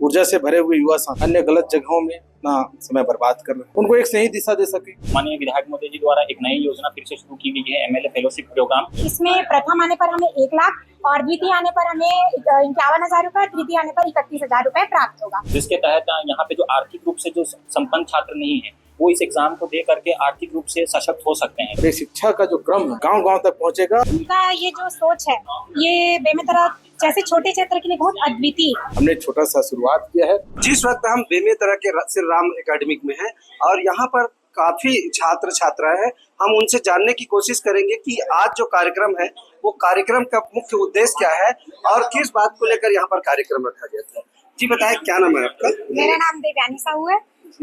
ऊर्जा से भरे हुए युवा अन्य गलत जगहों में अपना समय बर्बाद कर रहे हैं, उनको एक सही दिशा दे सके। माननीय विधायक मोदी जी द्वारा एक नई योजना फिर से शुरू की गई है, एमएलए फेलोशिप प्रोग्राम। इसमें प्रथम आने पर हमें 1 लाख और द्वितीय आने पर हमें 51,000 रुपए, तृतीय आने पर 31,000 रुपए प्राप्त होगा। जिसके तहत यहाँ पे जो आर्थिक रूप से जो संपन्न छात्र नहीं है वो इस एग्जाम को दे करके आर्थिक रूप से सशक्त हो सकते हैं। ये शिक्षा का जो क्रम गांव-गांव तक पहुंचेगा। उनका ये जो सोच है ये बेमेतरा जैसे छोटे क्षेत्र के लिए बहुत अद्वितीय। हमने छोटा सा शुरुआत किया है। जिस वक्त हम बेमेतरा के श्री राम एकेडमिक में हैं और यहाँ पर काफी छात्र छात्राएं हैं, हम उनसे जानने की कोशिश करेंगे कि आज जो कार्यक्रम है वो कार्यक्रम का मुख्य उद्देश्य क्या है और किस बात को लेकर यहाँ पर कार्यक्रम रखा गया था। जी बताएं, क्या नाम है आपका? मेरा नाम देवयानी साहू है।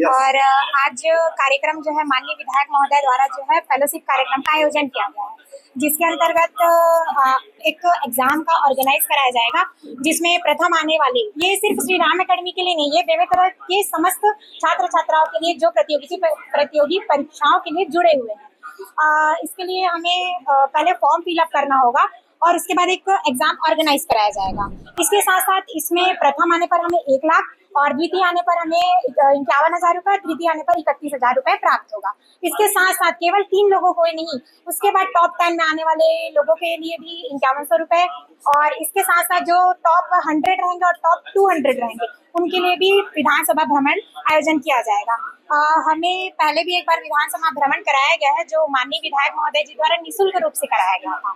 और आज कार्यक्रम जो है माननीय विधायक महोदय द्वारा जो है फेलोशिप कार्यक्रम का आयोजन किया गया है, जिसके अंतर्गत एक एग्जाम का ऑर्गेनाइज कराया जाएगा, जिसमें प्रथम आने वाले, ये सिर्फ श्री राम एकेडमी के लिए नहीं, ये बेमेतरा के समस्त छात्र छात्राओं के लिए जो प्रतियोगी परीक्षाओं के लिए जुड़े हुए हैं। इसके लिए हमें पहले फॉर्म फिलअप करना होगा और उसके बाद एक एग्जाम ऑर्गेनाइज कराया जाएगा। इसके साथ साथ इसमें प्रथम आने पर हमें 1 लाख और द्वितीय आने पर हमें 51,000 रुपए, तृतीय आने पर 31,000 रुपए प्राप्त होगा। इसके साथ साथ केवल 3 लोगों को ही नहीं, उसके बाद टॉप 10 में आने वाले लोगों के लिए भी 5100 रुपए और इसके साथ साथ जो टॉप 100 रहेंगे और टॉप 200 रहेंगे उनके लिए भी विधानसभा भ्रमण आयोजन किया जाएगा। हमें पहले भी एक बार विधानसभा भ्रमण कराया गया है, जो माननीय विधायक महोदय जी द्वारा निःशुल्क रूप से कराया गया था।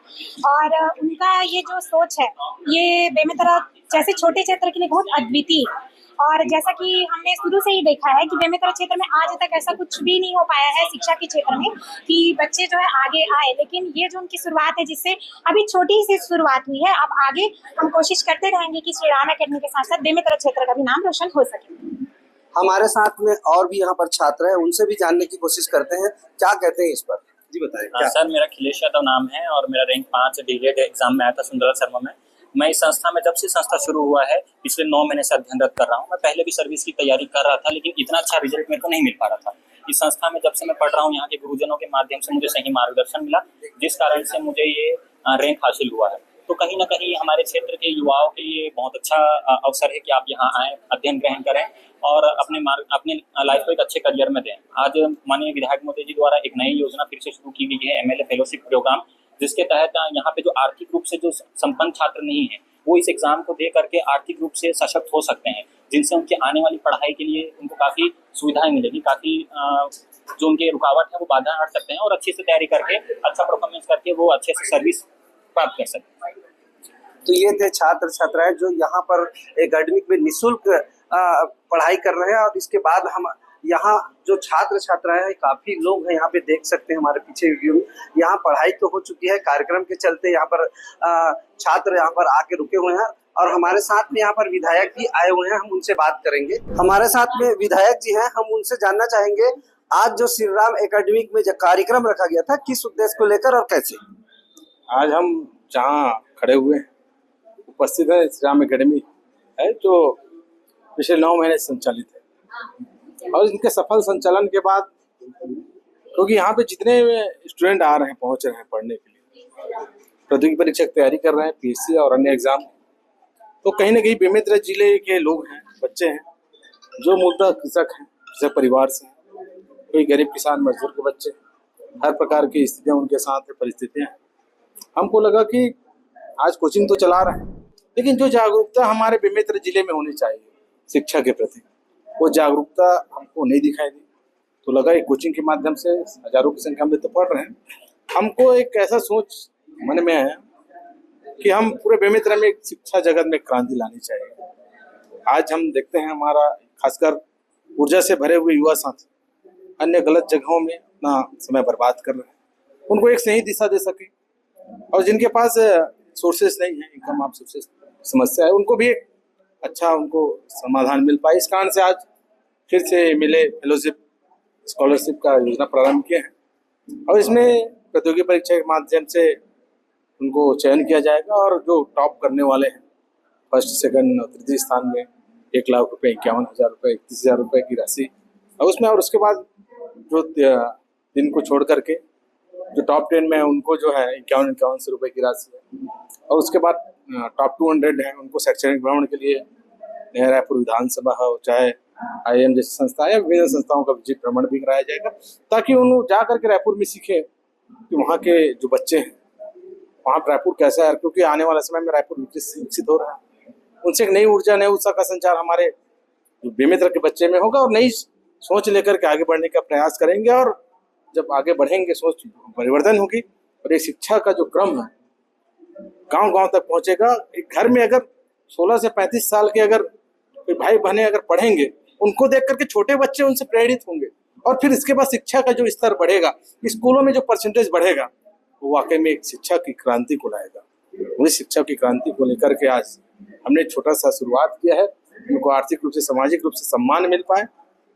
और उनका ये जो सोच है ये बेमेतरा जैसे छोटे क्षेत्र के लिए बहुत अद्वितीय। और जैसा कि हमने शुरू से ही देखा है कि बेमेतरा क्षेत्र में आज तक ऐसा कुछ भी नहीं हो पाया है शिक्षा के क्षेत्र में कि बच्चे जो है आगे आए, लेकिन ये जो उनकी शुरुआत है जिससे अभी छोटी सी शुरुआत हुई है, अब आगे हम कोशिश करते रहेंगे कि श्री राम एकेडमी के साथ साथ बेमेतरा क्षेत्र का भी नाम रोशन हो सके। हमारे साथ में और भी यहाँ पर छात्र हैं, उनसे भी जानने की कोशिश करते हैं क्या कहते हैं इस पर। जी बताएं। सर, मेरा खिलेश यादव नाम है और मेरा रैंक 5 डीएड एग्जाम में आया था सुंदरलाल शर्मा में। मैं इस संस्था में जब से संस्था शुरू हुआ है पिछले 9 महीने से अध्ययनरत कर रहा हूँ। मैं पहले भी सर्विस की तैयारी कर रहा था, लेकिन इतना अच्छा रिजल्ट मेरे को नहीं मिल पा रहा था। इस संस्था में जब से मैं पढ़ रहा हूँ, यहाँ के गुरुजनों के माध्यम से मुझे सही मार्गदर्शन मिला, जिस कारण से मुझे ये रैंक हासिल हुआ है। तो कहीं ना कहीं हमारे क्षेत्र के युवाओं के लिए बहुत अच्छा अवसर है कि आप यहाँ आएँ, अध्ययन ग्रहण करें और अपने लाइफ को एक अच्छे करियर में दें। आज माननीय विधायक मोदी जी द्वारा एक नई योजना फिर से शुरू की गई है, एमएलए फेलोशिप प्रोग्राम, जिसके तहत यहाँ पे जो आर्थिक रूप से जो संपन्न छात्र नहीं है वो इस एग्जाम को दे करके आर्थिक रूप से सशक्त हो सकते हैं, जिनसे उनके आने वाली पढ़ाई के लिए उनको काफ़ी सुविधाएं मिलेगी, काफ़ी जो उनके रुकावट है वो बाधा हट सकते हैं और अच्छे से तैयारी करके अच्छा परफॉर्मेंस करके वो अच्छे से सर्विस प्राप्त कर सकते हैं। तो ये थे छात्र छात्राएं जो यहाँ पर एकेडमिक में निःशुल्क पढ़ाई कर रहे हैं और इसके बाद हम यहाँ जो छात्र छात्राएं हैं, काफी लोग हैं यहाँ पे, देख सकते हैं हमारे पीछे वीडियो में। यहाँ पढ़ाई तो हो चुकी है, कार्यक्रम के चलते यहाँ पर छात्र यहाँ पर आके रुके हुए हैं और हमारे साथ में यहाँ पर विधायक भी आए हुए हैं, हम उनसे बात करेंगे। हमारे साथ में विधायक जी हैं, हम उनसे जानना चाहेंगे आज जो श्री राम एकेडमिक में जो कार्यक्रम रखा गया था किस उद्देश्य को लेकर और कैसे। आज हम जहाँ खड़े हुए हैं उपस्थित है श्री राम एकेडमी है, जो पिछले 9 महीने संचालित है और इनके सफल संचालन के बाद, क्योंकि यहाँ पे जितने स्टूडेंट आ रहे हैं, पहुँच रहे हैं पढ़ने के लिए, प्रतियोगी परीक्षा की तैयारी कर रहे हैं, पीएससी और अन्य एग्जाम, तो कहीं ना कहीं बेमेतरा जिले के लोग हैं, बच्चे हैं जो मूलतः कृषक हैं, कृषक परिवार से हैं, कोई गरीब किसान मजदूर के बच्चे, हर प्रकार की स्थितियाँ उनके साथ परिस्थितियाँ हैं। हमको लगा कि आज कोचिंग तो चला रहे हैं, लेकिन जो जागरूकता हमारे बेमेतरा जिले में होनी चाहिए शिक्षा के प्रति, वो जागरूकता हमको नहीं दिखाई दी। तो लगा एक कोचिंग के माध्यम से हजारों की संख्या में तो पढ़ रहे हैं, हमको एक ऐसा सोच मन में है कि हम पूरे बेमेतरा में शिक्षा जगत में क्रांति लानी चाहिए। आज हम देखते हैं हमारा खासकर ऊर्जा से भरे हुए युवा साथी अन्य गलत जगहों में अपना समय बर्बाद कर रहे हैं, उनको एक सही दिशा दे सके और जिनके पास सोर्सेस नहीं है, इनकम आप सोर्सेस समस्या है, उनको भी एक अच्छा उनको समाधान मिल पाए। इस कारण से आज फिर से मिले फेलोशिप स्कॉलरशिप का योजना प्रारंभ किया है और इसमें प्रतियोगी परीक्षा के माध्यम से उनको चयन किया जाएगा और जो टॉप करने वाले हैं फर्स्ट सेकंड और तृतीय स्थान में 1 लाख रुपए, 51,000 रुपए, 31,000 रुपए की राशि और उसमें, और उसके बाद जो दिन को छोड़ करके जो टॉप 10 में है उनको जो है 51,000 रुपए की राशि है और उसके बाद टॉप 200 है उनको शैक्षणिक भ्रमण के लिए नया रायपुर विधानसभा हो, चाहे IIM जैसी संस्था या विभिन्न संस्थाओं का विजिट भ्रमण भी कराया जाएगा, ताकि उन जा करके रायपुर में सीखें कि वहाँ के जो बच्चे हैं वहाँ रायपुर कैसा है, क्योंकि आने वाले समय में रायपुर विकसित हो रहा है। उनसे एक नई ऊर्जा, नई उत्साह का संचार हमारे जो बेमित्र के बच्चे में होगा और नई सोच लेकर के आगे बढ़ने का प्रयास करेंगे। और जब आगे बढ़ेंगे सोच परिवर्तन होगी और ये शिक्षा का जो क्रम है गांव-गांव तक पहुंचेगा। एक घर में अगर 16 से 35 साल के अगर कोई भाई बहनें अगर पढ़ेंगे, उनको देख करके छोटे बच्चे उनसे प्रेरित होंगे और फिर इसके बाद शिक्षा का जो स्तर बढ़ेगा, स्कूलों में जो परसेंटेज बढ़ेगा, वो वाकई में एक शिक्षा की क्रांति को लाएगा। उस शिक्षा की क्रांति को लेकर के आज हमने छोटा सा शुरुआत किया है। उनको आर्थिक रूप से, सामाजिक रूप से सम्मान मिल पाए,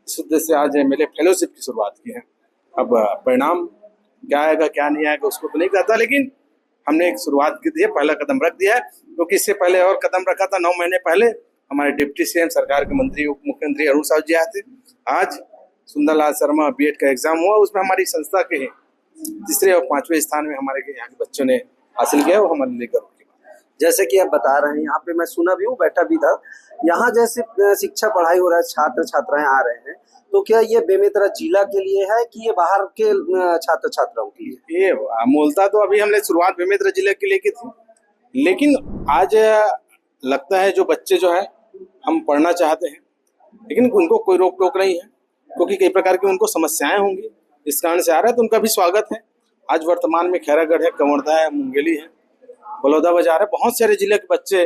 इस उद्देश्य से आज MLA फेलोशिप की शुरुआत की है। अब परिणाम क्या आएगा क्या नहीं आएगा उसको तो नहीं कहता, लेकिन हमने एक शुरुआत की है, पहला कदम रख दिया है। क्योंकि इससे पहले और कदम रखा था 9 महीने पहले हमारे डिप्टी CM सरकार के मंत्री उप मुख्यमंत्री अरुण साहु जी आए थे। आज सुंदरलाल शर्मा B.Ed का एग्जाम हुआ, उसमें हमारी संस्था के 3रे और 5वें स्थान में हमारे यहाँ के बच्चों ने हासिल किया, वो हमारे लिए गर्व की बात है। जैसे कि आप बता रहे हैं, यहाँ पे मैं सुना भी हूँ, बैठा भी था, यहाँ जैसे शिक्षा पढ़ाई हो रहा है, छात्र छात्राएं आ रहे हैं, तो क्या ये बेमेतरा जिला के लिए है कि ये बाहर के छात्र छात्राओं के लिए? ये मूलतः तो अभी हमने शुरुआत बेमेतरा जिले के लिए की थी, लेकिन आज लगता है जो बच्चे जो है हम पढ़ना चाहते हैं, लेकिन उनको कोई रोक टोक नहीं है, क्योंकि कई प्रकार की उनको समस्याएं होंगी, इस कारण से आ रहा है, तो उनका भी स्वागत है। आज वर्तमान में खैरागढ़ है, कंवरधा है, मुंगेली है, बलौदाबाजार है, बहुत सारे जिले के बच्चे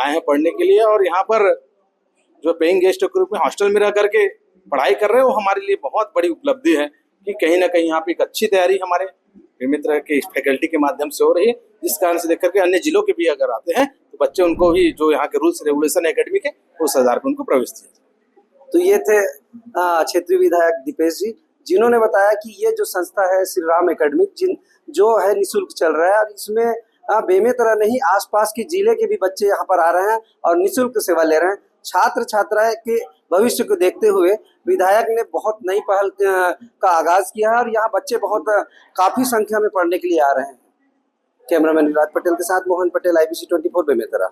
आए हैं पढ़ने के लिए। और यहाँ पर जो पेइंग गेस्ट के रूप में हॉस्टल में रह करके पढ़ाई कर रहे हैं, वो हमारे लिए बहुत बड़ी उपलब्धि है कि कहीं ना कहीं यहाँ पे एक अच्छी तैयारी हमारे बेमेतरा के फैकल्टी के माध्यम से हो रही है, जिस कारण से देख करके अन्य जिलों के भी अगर आते हैं तो बच्चे उनको भी जो यहाँ के रूल्स रेगुलेशन एकेडमी के उस आधार पर उनको प्रवेश दिया। तो ये थे क्षेत्रीय विधायक दीपेश जी, जिन्होंने बताया कि ये जो संस्था है श्री राम एकेडमी जो है निःशुल्क चल रहा है, और इसमें बेमेतरा नहीं आसपास के जिले के भी बच्चे यहाँ पर आ रहे हैं और निःशुल्क सेवा ले रहे हैं। छात्र छात्राएं के भविष्य को देखते हुए विधायक ने बहुत नई पहल का आगाज किया है और यहाँ बच्चे बहुत काफी संख्या में पढ़ने के लिए आ रहे हैं। कैमरामैन विराट पटेल के साथ मोहन पटेल, IBC 24 बेमेतरा।